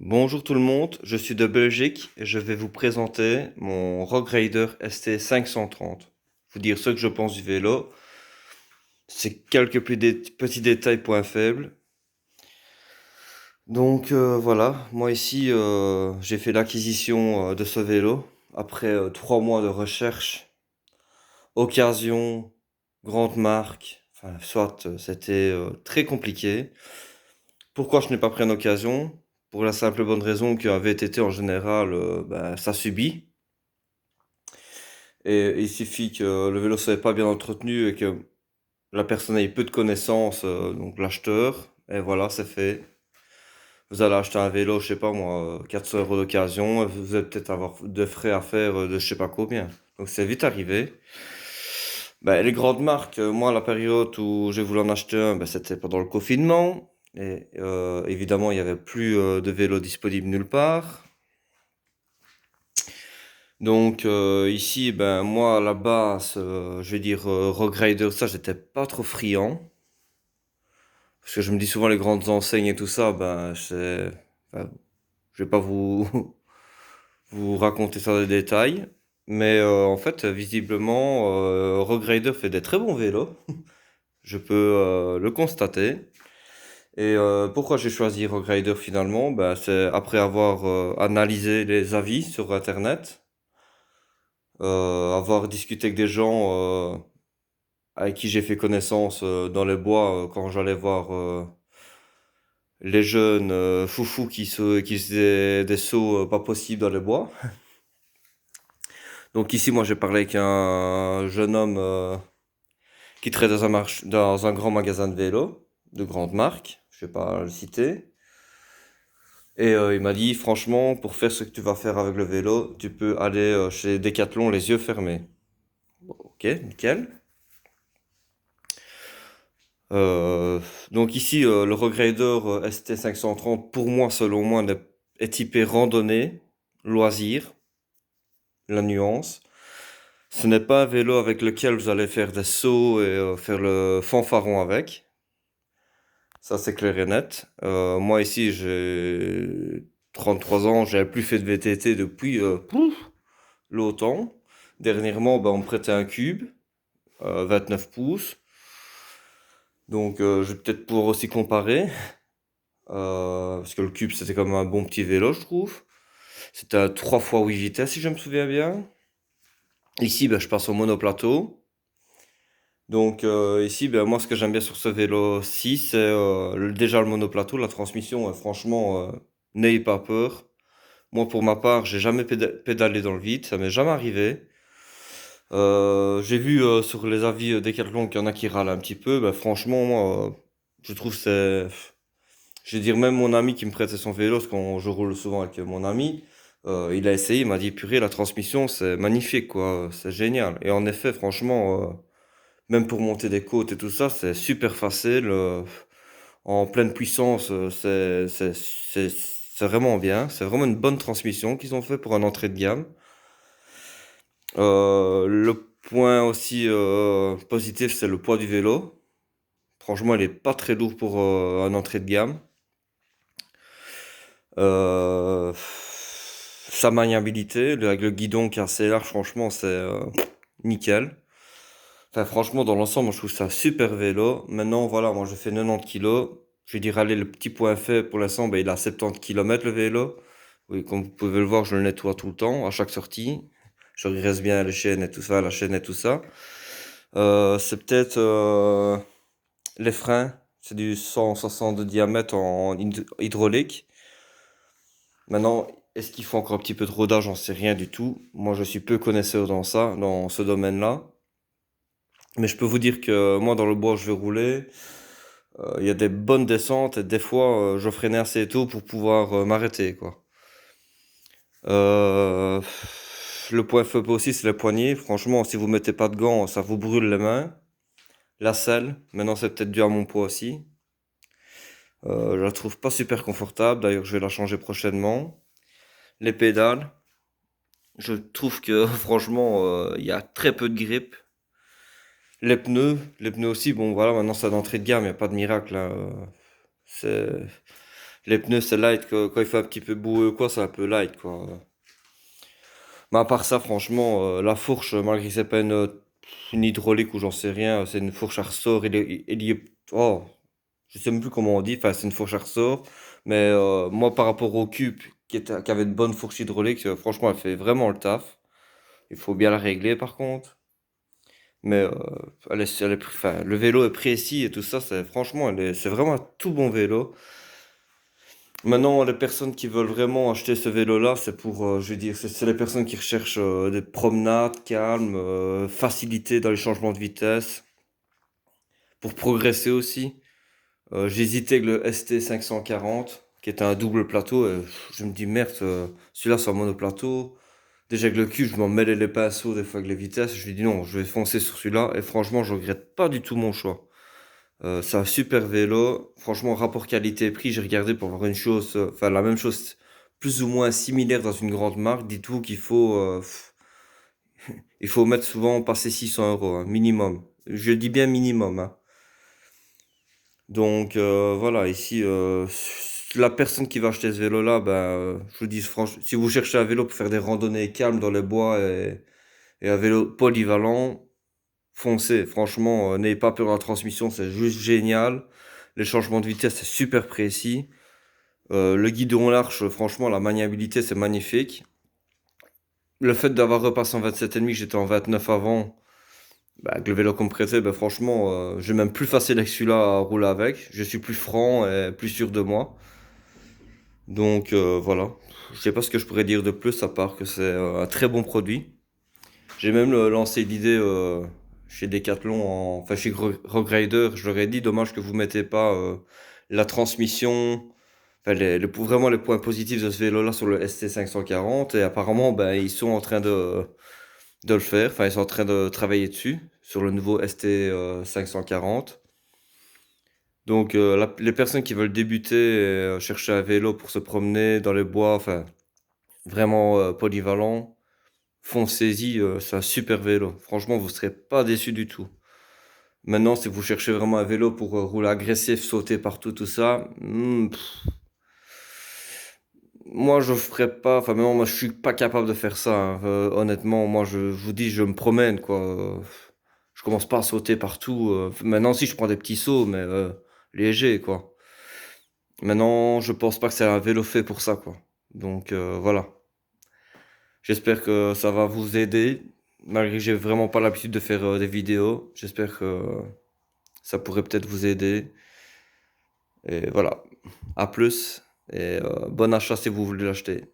Bonjour tout le monde, je suis de Belgique et je vais vous présenter mon Rogue Raider ST 530. Vous dire ce que je pense du vélo, c'est quelques petits détails points faibles. Donc voilà, moi ici j'ai fait l'acquisition de ce vélo après 3 mois de recherche, occasion, grande marque, enfin soit c'était très compliqué. Pourquoi je n'ai pas pris en occasion? Pour la simple bonne raison qu'un VTT en général, ça subit. Et il suffit que le vélo soit pas bien entretenu et que la personne ait peu de connaissances, donc l'acheteur, et voilà, c'est fait. Vous allez acheter un vélo, je sais pas moi, 400 euros d'occasion, et vous allez peut-être avoir des frais à faire de je sais pas combien. Donc c'est vite arrivé. Ben, les grandes marques, moi, la période où j'ai voulu en acheter un, ben, c'était pendant le confinement. Et évidemment, il n'y avait plus de vélos disponibles nulle part. Donc ici, ben moi à la base, je vais dire Rogue Rider, ça j'étais pas trop friand. Parce que je me dis souvent les grandes enseignes et tout ça, enfin, je vais pas vous raconter ça dans les détails. Mais en fait, visiblement, Rogue Rider fait des très bons vélos. Je peux le constater. Et pourquoi j'ai choisi Rogue Rider finalement? Ben, c'est après avoir analysé les avis sur Internet, avoir discuté avec des gens avec qui j'ai fait connaissance dans les bois quand j'allais voir les jeunes foufous qui faisaient des sauts pas possibles dans les bois. Donc ici, moi, j'ai parlé avec un jeune homme qui travaille dans un grand magasin de vélos, de grande marque, je vais pas le citer. Et il m'a dit, franchement, pour faire ce que tu vas faire avec le vélo, tu peux aller chez Decathlon les yeux fermés. Bon, ok, nickel. Euh, donc ici, le Rogue Rider ST 530, pour moi, selon moi, est typé randonnée, loisir, la nuance. Ce n'est pas un vélo avec lequel vous allez faire des sauts et faire le fanfaron avec. Ça, c'est clair et net. Moi, ici, j'ai 33 ans, j'ai plus fait de VTT depuis longtemps. Dernièrement, ben, on me prêtait un cube, 29 pouces. Donc, je vais peut-être pouvoir aussi comparer. Parce que le cube, c'était comme un bon petit vélo, je trouve. C'était à 3 fois 8 vitesses, si je me souviens bien. Ici, ben, je passe au monoplateau. Donc ici, ben, moi, ce que j'aime bien sur ce vélo-ci, c'est déjà le monoplateau, la transmission. Franchement, n'ayez pas peur. Moi, pour ma part, j'ai jamais pédalé dans le vide, ça m'est jamais arrivé. J'ai vu sur les avis Decathlon qu'il y en a qui râlent un petit peu. Ben, franchement, moi, je trouve que c'est... Je veux dire, même mon ami qui me prêtait son vélo, parce que je roule souvent avec mon ami, il a essayé, il m'a dit, purée, la transmission, c'est magnifique, quoi, c'est génial. Et en effet, franchement, même pour monter des côtes et tout ça, c'est super facile, en pleine puissance, c'est vraiment bien. C'est vraiment une bonne transmission qu'ils ont fait pour un entrée de gamme. Le point aussi positif, c'est le poids du vélo. Franchement, il est pas très lourd pour un entrée de gamme. Euh, Sa maniabilité, avec le guidon qui est assez large, franchement, c'est nickel. Enfin, franchement, dans l'ensemble, moi, je trouve ça un super vélo. Maintenant, voilà, moi, je fais 90 kilos. Je vais dire, allez, le petit point fait pour l'instant, ben, il a 70 kilomètres le vélo. Oui, comme vous pouvez le voir, je le nettoie tout le temps, à chaque sortie. Je graisse bien les chaînes et tout ça, la chaîne et tout ça. C'est peut-être les freins. C'est du 160 de diamètre en hydraulique. Maintenant, est-ce qu'il faut encore un petit peu de rodage? J'en sais rien du tout. Moi, je suis peu connaisseur dans ça, dans ce domaine-là. Mais je peux vous dire que moi, dans le bois, je vais rouler. Il y a des bonnes descentes et des fois, je freinais assez tôt pour pouvoir m'arrêter, quoi. Euh, le point faible aussi, c'est les poignets. Franchement, si vous mettez pas de gants, ça vous brûle les mains. La selle, maintenant, c'est peut-être dû à mon poids aussi. Je la trouve pas super confortable. D'ailleurs, je vais la changer prochainement. Les pédales, je trouve que franchement, il y a très peu de grip. Les pneus aussi, bon voilà, maintenant c'est d'entrée de gamme, il n'y a pas de miracle, hein. C'est... Les pneus, c'est light, quand il fait un petit peu boueux, quoi, c'est un peu light, quoi. Mais à part ça, franchement, la fourche, malgré que c'est pas une hydraulique ou j'en sais rien, c'est une fourche à ressort, oh, je sais même plus comment on dit, enfin, c'est une fourche à ressort. Mais moi, par rapport au Cube, qui avait une bonne fourche hydraulique, franchement, elle fait vraiment le taf. Il faut bien la régler, par contre. Mais enfin, le vélo est précis et tout ça, franchement, c'est vraiment un tout bon vélo. Maintenant, les personnes qui veulent vraiment acheter ce vélo-là, c'est pour, je veux dire, c'est les personnes qui recherchent des promenades calmes, facilité dans les changements de vitesse, pour progresser aussi. J'hésitais avec le ST 540, qui était un double plateau, et je me dis merde, celui-là c'est un monoplateau. Déjà avec le cul, je m'en mêlais les pinceaux des fois avec les vitesses. Je lui dis non, je vais foncer sur celui-là, et franchement, je regrette pas du tout mon choix. C'est un super vélo. Franchement, rapport qualité-prix, j'ai regardé pour voir une chose, enfin la même chose, plus ou moins similaire dans une grande marque. Dites-vous il faut mettre souvent passer 600 euros, hein, minimum. Je dis bien minimum, hein. Donc voilà, ici, la personne qui va acheter ce vélo-là, ben, je vous dis franchement, si vous cherchez un vélo pour faire des randonnées calmes dans les bois et un vélo polyvalent, foncez. Franchement, n'ayez pas peur de la transmission, c'est juste génial. Les changements de vitesse, c'est super précis. Le guidon large, franchement, la maniabilité, c'est magnifique. Le fait d'avoir repassé en 27,5, que j'étais en 29 avant, bah, avec le vélo compressé, bah, franchement, j'ai même plus facile avec celui-là à rouler avec. Je suis plus franc et plus sûr de moi. Donc voilà. Je sais pas ce que je pourrais dire de plus à part que c'est un très bon produit. J'ai même lancé l'idée chez Decathlon, enfin chez Rogue Rider. Je leur ai dit, dommage que vous mettez pas la transmission, enfin vraiment les points positifs de ce vélo-là sur le ST 540. Et apparemment, ben, ils sont en train de le faire. Enfin, ils sont en train de travailler dessus, sur le nouveau ST 540. Donc, les personnes qui veulent débuter et chercher un vélo pour se promener dans les bois, enfin, vraiment polyvalent, foncez-y, c'est un super vélo. Franchement, vous serez pas déçus du tout. Maintenant, si vous cherchez vraiment un vélo pour rouler agressif, sauter partout, tout ça, moi je ferais pas, enfin maintenant moi je suis pas capable de faire ça, hein. Honnêtement, moi je vous dis, je me promène quoi. Je commence pas à sauter partout. Maintenant si je prends des petits sauts, mais légers quoi. Maintenant, je pense pas que c'est un vélo fait pour ça quoi. Donc voilà. J'espère que ça va vous aider, malgré que j'ai vraiment pas l'habitude de faire des vidéos. J'espère que ça pourrait peut-être vous aider. Et voilà. À plus et bon achat si vous voulez l'acheter.